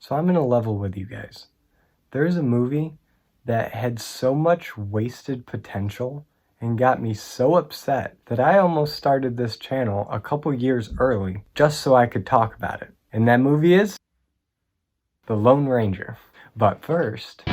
So I'm gonna level with you guys. There's a movie that had so much wasted potential and got me so upset that I almost started this channel a couple years early just so I could talk about it. And that movie is The Lone Ranger. But first,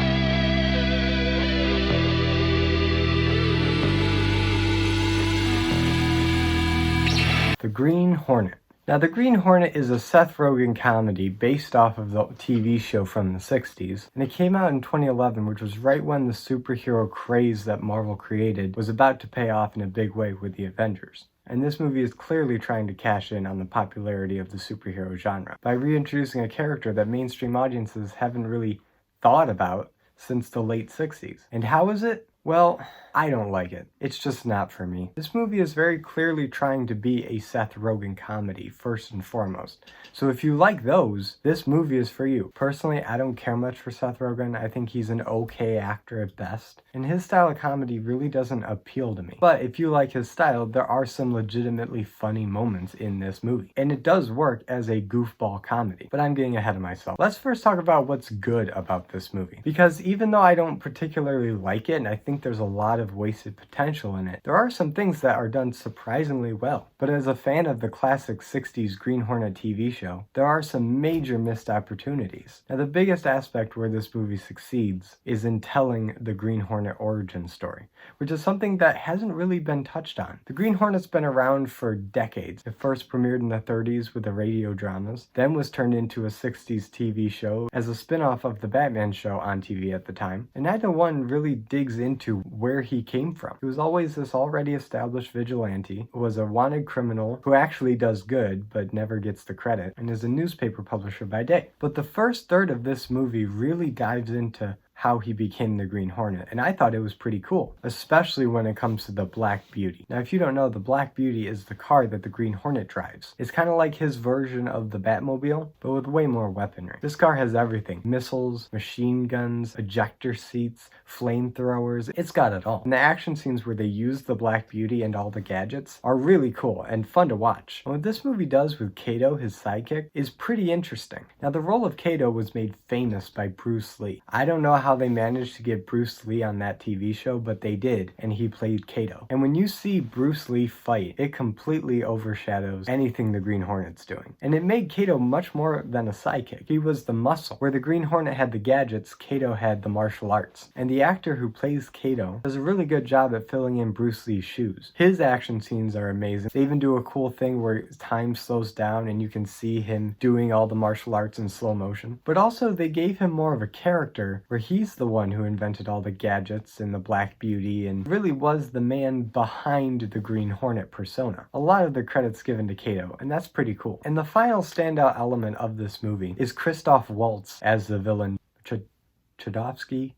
The Green Hornet. Now, The Green Hornet is a Seth Rogen comedy based off of the TV show from the 60s, and it came out in 2011, which was right when the superhero craze that Marvel created was about to pay off in a big way with the Avengers. And this movie is clearly trying to cash in on the popularity of the superhero genre by reintroducing a character that mainstream audiences haven't really thought about since the late 60s. And how is it? Well, I don't like it. It's just not for me. This movie is very clearly trying to be a Seth Rogen comedy, first and foremost. So if you like those, this movie is for you. Personally, I don't care much for Seth Rogen. I think he's an okay actor at best. And his style of comedy really doesn't appeal to me. But if you like his style, there are some legitimately funny moments in this movie. And it does work as a goofball comedy. But I'm getting ahead of myself. Let's first talk about what's good about this movie. Because even though I don't particularly like it, and I think there's a lot of wasted potential in it, there are some things that are done surprisingly well. But as a fan of the classic 60s Green Hornet TV show, there are some major missed opportunities. Now, the biggest aspect where this movie succeeds is in telling the Green Hornet origin story, which is something that hasn't really been touched on. The Green Hornet's been around for decades. It first premiered in the 30s with the radio dramas, then was turned into a 60s TV show as a spin-off of the Batman show on TV at the time, and neither one really digs into where he came from. He was always this already established vigilante who was a wanted criminal who actually does good but never gets the credit and is a newspaper publisher by day. But the first third of this movie really dives into how he became the Green Hornet, and I thought it was pretty cool, especially when it comes to the Black Beauty. Now, if you don't know, the Black Beauty is the car that the Green Hornet drives. It's kind of like his version of the Batmobile, but with way more weaponry. This car has everything: missiles, machine guns, ejector seats, flamethrowers. It's got it all. And the action scenes where they use the Black Beauty and all the gadgets are really cool and fun to watch. And what this movie does with Kato, his sidekick, is pretty interesting. Now, the role of Kato was made famous by Bruce Lee. I don't know how they managed to get Bruce Lee on that TV show, but they did, and he played Kato. And when you see Bruce Lee fight, it completely overshadows anything the Green Hornet's doing. And it made Kato much more than a sidekick. He was the muscle. Where the Green Hornet had the gadgets, Kato had the martial arts. And the actor who plays Kato does a really good job at filling in Bruce Lee's shoes. His action scenes are amazing. They even do a cool thing where time slows down and you can see him doing all the martial arts in slow motion. But also they gave him more of a character where he's the one who invented all the gadgets and the Black Beauty and really was the man behind the Green Hornet persona. A lot of the credit's given to Kato, and that's pretty cool. And the final standout element of this movie is Christoph Waltz as the villain, Tchaikovsky?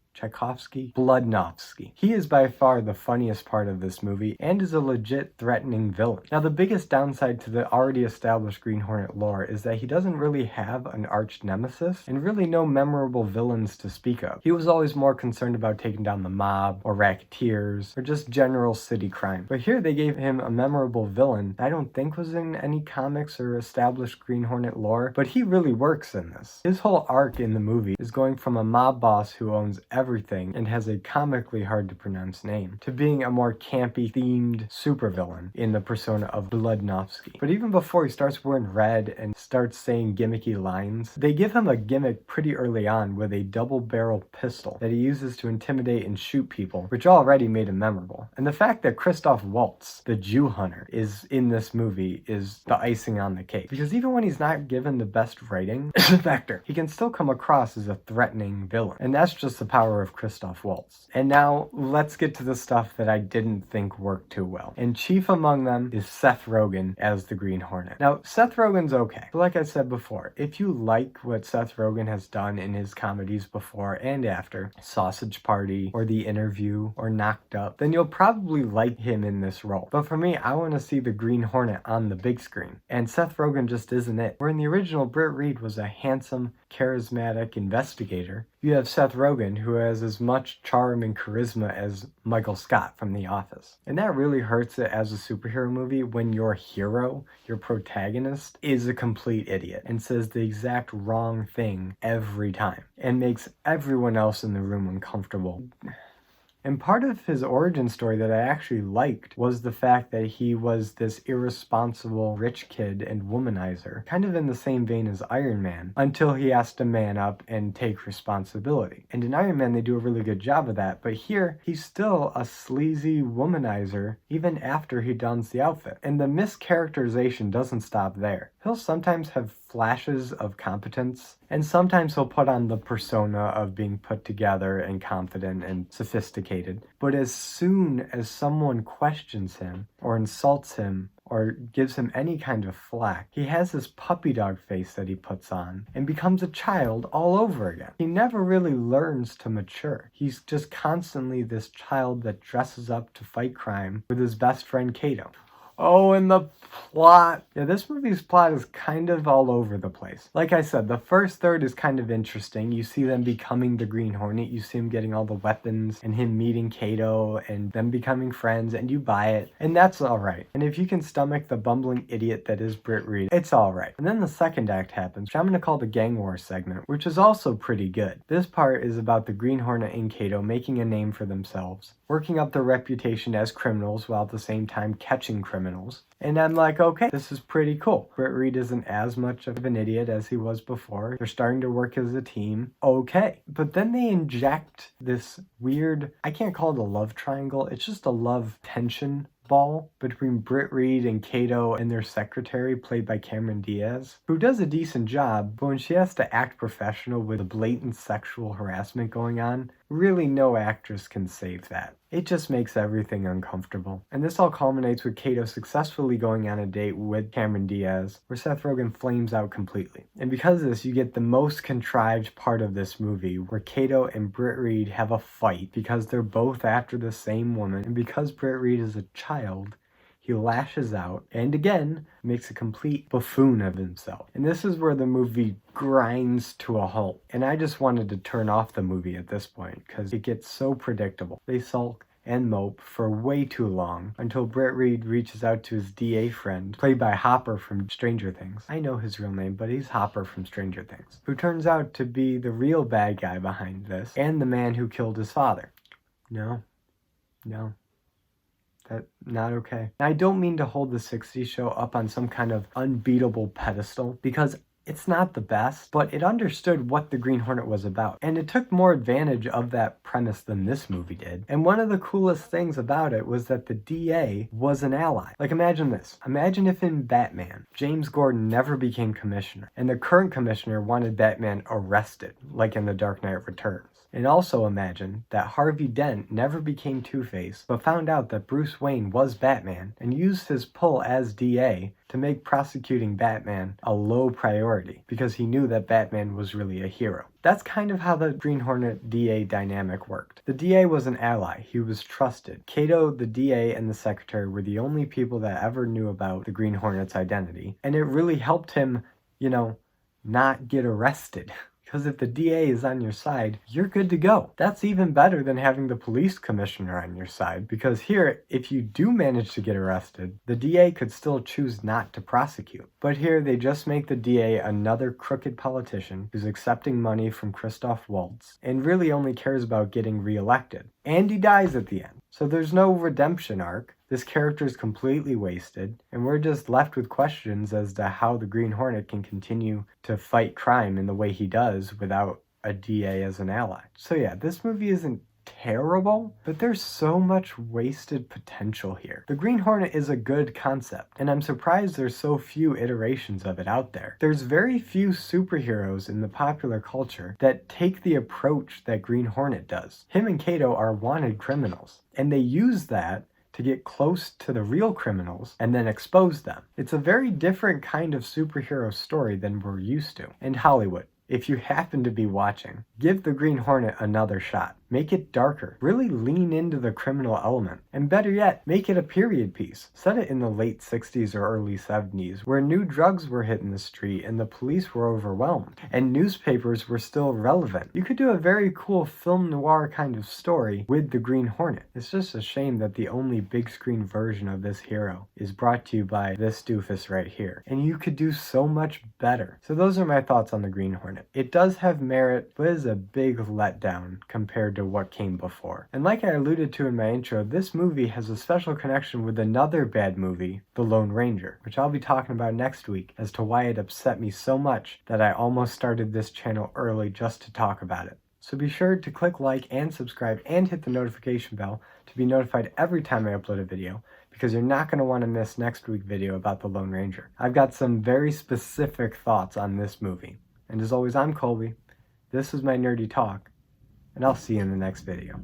Bludnovsky. He is by far the funniest part of this movie and is a legit threatening villain. Now, the biggest downside to the already established Green Hornet lore is that he doesn't really have an arch nemesis and really no memorable villains to speak of. He was always more concerned about taking down the mob or racketeers or just general city crime. But here they gave him a memorable villain I don't think was in any comics or established Green Hornet lore, but he really works in this. His whole arc in the movie is going from a mob boss who owns everything and has a comically hard to pronounce name to being a more campy themed supervillain in the persona of Bludnovsky. But even before he starts wearing red and starts saying gimmicky lines, they give him a gimmick pretty early on with a double-barrel pistol that he uses to intimidate and shoot people, which already made him memorable. And the fact that Christoph Waltz, the Jew hunter, is in this movie is the icing on the cake. Because even when he's not given the best writing as an actor, he can still come across as a threatening villain. And that's just the power of Christoph Waltz. And now let's get to the stuff that I didn't think worked too well. And chief among them is Seth Rogen as the Green Hornet. Now, Seth Rogen's okay. But like I said before, if you like what Seth Rogen has done in his comedies before and after, Sausage Party or The Interview or Knocked Up, then you'll probably like him in this role. But for me, I want to see the Green Hornet on the big screen. And Seth Rogen just isn't it. Where in the original, Britt Reed was a handsome, charismatic investigator, You have Seth Rogen, who has as much charm and charisma as Michael Scott from The Office. And that really hurts it as a superhero movie when your hero, your protagonist, is a complete idiot and says the exact wrong thing every time and makes everyone else in the room uncomfortable. And part of his origin story that I actually liked was the fact that he was this irresponsible rich kid and womanizer, kind of in the same vein as Iron Man, until he has to man up and take responsibility. And in Iron Man, they do a really good job of that, but here, he's still a sleazy womanizer even after he dons the outfit. And the mischaracterization doesn't stop there. He'll sometimes have flashes of competence, and sometimes he'll put on the persona of being put together and confident and sophisticated. But as soon as someone questions him or insults him or gives him any kind of flack, he has this puppy dog face that he puts on and becomes a child all over again. He never really learns to mature. He's just constantly this child that dresses up to fight crime with his best friend Kato. Oh, and the plot. Yeah, this movie's plot is kind of all over the place. Like I said, the first third is kind of interesting. You see them becoming the Green Hornet. You see him getting all the weapons and him meeting Kato and them becoming friends, and you buy it. And that's all right. And if you can stomach the bumbling idiot that is Britt Reed, it's all right. And then the second act happens, which I'm going to call the Gang War segment, which is also pretty good. This part is about the Green Hornet and Kato making a name for themselves, working up their reputation as criminals while at the same time catching criminals. And I'm like, okay, this is pretty cool. Britt Reed isn't as much of an idiot as he was before. They're starting to work as a team. Okay. But then they inject this weird, I can't call it a love triangle. It's just a love tension ball between Britt Reed and Kato and their secretary, played by Cameron Diaz, who does a decent job, but when she has to act professional with a blatant sexual harassment going on, really no actress can save that. It just makes everything uncomfortable. And this all culminates with Kato successfully going on a date with Cameron Diaz, where Seth Rogen flames out completely. And because of this, you get the most contrived part of this movie, where Kato and Britt Reed have a fight because they're both after the same woman, and because Britt Reed is a child, he lashes out and again makes a complete buffoon of himself. And this is where the movie grinds to a halt. And I just wanted to turn off the movie at this point because it gets so predictable. They sulk and mope for way too long until Britt Reed reaches out to his DA friend, played by Hopper from Stranger Things. I know his real name, but he's Hopper from Stranger Things, who turns out to be the real bad guy behind this and the man who killed his father. No. That's not okay. Now, I don't mean to hold the 60s show up on some kind of unbeatable pedestal, because it's not the best, but it understood what the Green Hornet was about, and it took more advantage of that premise than this movie did. And one of the coolest things about it was that the DA was an ally. Like, imagine this. Imagine if in Batman, James Gordon never became commissioner, and the current commissioner wanted Batman arrested, like in The Dark Knight Returns. And also imagine that Harvey Dent never became Two-Face, but found out that Bruce Wayne was Batman and used his pull as DA to make prosecuting Batman a low priority because he knew that Batman was really a hero. That's kind of how the Green Hornet DA dynamic worked. The DA was an ally. He was trusted. Kato, the DA, and the secretary were the only people that ever knew about the Green Hornet's identity. And it really helped him, not get arrested. Because if the DA is on your side, you're good to go. That's even better than having the police commissioner on your side, because here, if you do manage to get arrested, the DA could still choose not to prosecute. But here, they just make the DA another crooked politician who's accepting money from Christoph Waltz and really only cares about getting reelected. And he dies at the end. So there's no redemption arc. This character is completely wasted, and we're just left with questions as to how the Green Hornet can continue to fight crime in the way he does without a DA as an ally. So yeah, this movie isn't terrible, but there's so much wasted potential here. The Green Hornet is a good concept, and I'm surprised there's so few iterations of it out there. There's very few superheroes in the popular culture that take the approach that Green Hornet does. Him and Kato are wanted criminals, and they use that to get close to the real criminals and then expose them. It's a very different kind of superhero story than we're used to. And Hollywood, if you happen to be watching, give the Green Hornet another shot. Make it darker. Really lean into the criminal element. And better yet, make it a period piece. Set it in the late 60s or early 70s, where new drugs were hitting the street and the police were overwhelmed, and newspapers were still relevant. You could do a very cool film noir kind of story with the Green Hornet. It's just a shame that the only big screen version of this hero is brought to you by this doofus right here. And you could do so much better. So those are my thoughts on the Green Hornet. It does have merit, but is a big letdown compared to what came before. And like I alluded to in my intro, this movie has a special connection with another bad movie, The Lone Ranger, which I'll be talking about next week as to why it upset me so much that I almost started this channel early just to talk about it. So be sure to click like and subscribe and hit the notification bell to be notified every time I upload a video, because you're not going to want to miss next week's video about The Lone Ranger. I've got some very specific thoughts on this movie. And as always, I'm Colby. This is my nerdy talk, and I'll see you in the next video.